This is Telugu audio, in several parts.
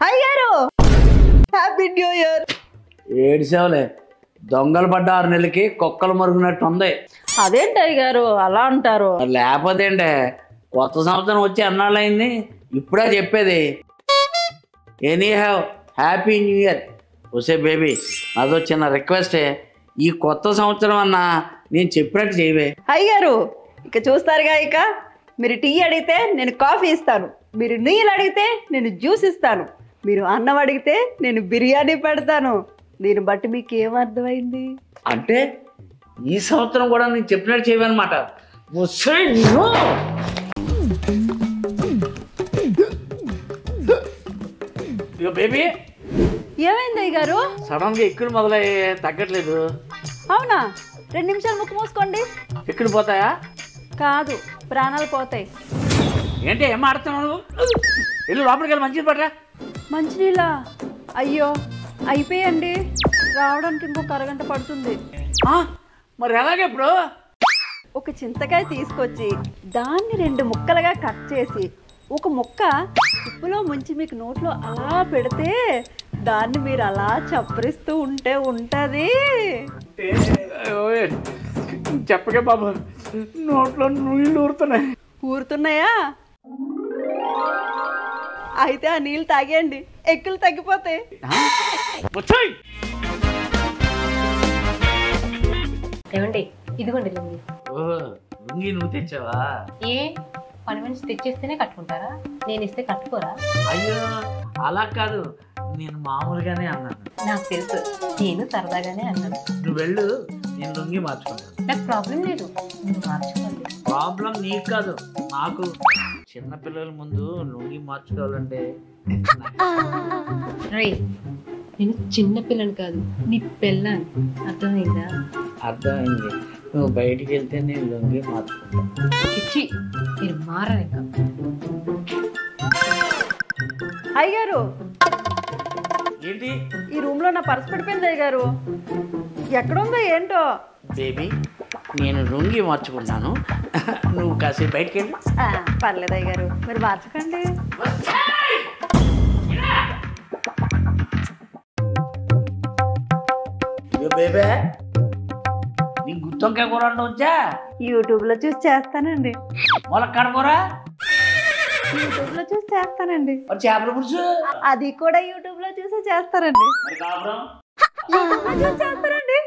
అయ్యారు హ్యాపీ న్యూ ఇయర్. ఏడిసేవలే, దొంగలు పడ్డ 6 నెలలకి కుక్కలు మరుగునట్టు ఉంది. అదేంటి అయ్యారు అలా అంటారు? లేకపోతే ఏంటే, కొత్త సంవత్సరం వచ్చి ఎన్నాళ్ళు అయింది, ఇప్పుడే చెప్పేది. Any have happy new year. వసే బేబీ, అదో చిన్న రిక్వెస్టే, ఈ కొత్త సంవత్సరం అన్నా నేను చెప్పినట్టు చేయవే. అయ్యారు ఇక చూస్తారుగా, ఇక మీరు టీ అడిగితే నేను కాఫీ ఇస్తాను, మీరు నీళ్ళు అడిగితే నేను జ్యూస్ ఇస్తాను, మీరు అన్నం అడిగితే నేను బిర్యానీ పెడతాను. దీన్ని బట్టి మీకు ఏమర్థమైంది? అంటే ఈ సంవత్సరం కూడా నేను చెప్పినట్టు చేయవన్నమాట. ఇక బేబీ, ఏమైంది అయ్యారు? సడన్గా ఎక్కులు మొదలయ్యే తగ్గట్లేదు. అవునా? 2 నిమిషాలు ముక్కు మూసుకోండి. ఎక్కులు పోతాయా? కాదు, ప్రాణాలు పోతాయి. ఏంటి ఏం ఆడుతున్నావు నువ్వు? ఇల్లు లోపలికి వెళ్ళి మంచిది పడరా. మంచినీళ్ళ? అయ్యో అయిపోయండి, రావడానికి ఇంకొక అరగంట పడుతుంది. మరి ఎలాగే ఇప్పుడు? ఒక చింతకాయ తీసుకొచ్చి దాన్ని 2 ముక్కలుగా కట్ చేసి ఒక ముక్క ఉప్పులో ముంచి మీకు నోట్లో అలా పెడితే దాన్ని మీరు అలా చప్పరిస్తూ ఉంటే ఉంటుంది. చెప్పకే బాబు, నోట్లో నీళ్ళు ఊరుతున్నాయి. ఊరుతున్నాయా? అయితే ఆ నీళ్ళు తాగేయండి, ఎక్కులు తగ్గిపోతాయి. ఏమండి, ఇదిగోండి లుంగి. లుంగి నువ్వు తెచ్చావా? ఏ పని మనిషి తెచ్చేస్తేనే కట్టుకుంటారా? నేను ఇస్తే కట్టుకోరా? అయ్యో అలా కాదు, నేను మామూలుగానే అన్నాను. నాకు తెలుసు, నేను సరదాగానే అన్నాను. నువ్వు వెళ్ళు, నేను లుంగి మార్చుకుంటాను. నాకు ప్రాబ్లం లేదు, నువ్వు మార్చుకోండి. ప్రాబ్లం నీకు కాదు, నాకు. చిన్నపిల్లల ముందు లుంగి మార్చుకోవాలంటే రే, నేను చిన్న పిల్లని కాదు, నీ పిల్లని. అర్థమైందా? అర్థమైంది. నువ్వు బయటికి వెళ్తే నేను లుంగి మార్చుకుంటాను. చిచ్చి, మీరు మారరు ఇంకా. అయ్యారు ఏంటి? ఈ రూమ్ లో నా పర్స్ పడిపోయింది అయ్యారు. ఎక్కడుందో ఏంటో. బేబీ, నేను లుంగి మార్చుకుంటాను, నువ్వు కాసేపు బయటికి వెళ్ళి. పర్లేదు అయ్యారు, మీరు మార్చకండి. బేబే, నీకు గుత్తొంకాయ కూర వచ్చా? యూట్యూబ్ లో చూసి చేస్తానండి. ములక్కాడ కూర యూట్యూబ్ లో చూసి చేస్తానండి. చేపల పులుసు అది కూడా యూట్యూబ్ లో చూసి చేస్తారండి. చేస్తారండి.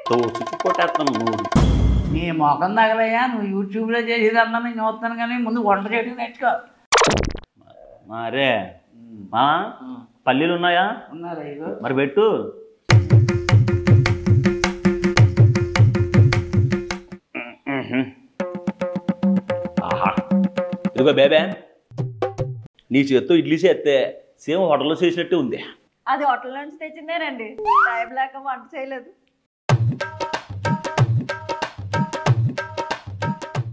నీ మొఖం తగలయ్యా, నువ్వు యూట్యూబ్ లో చేసేది అన్నా నేను చూస్తాను, కానీ ముందు వంట చేయడం నేర్చుకో. మరే పల్లీలు ఉన్నాయా? ఉన్నారా? మరి పెట్టు. ఆహా, ఇదిగో బేబే, నీ చేత్తో ఇడ్లీ చేస్తే సేమ్ హోటల్లో చేసినట్టే ఉంది. అది హోటల్ నుంచి తెచ్చిందేనండి, టైం లేక వంట చేయలేదు.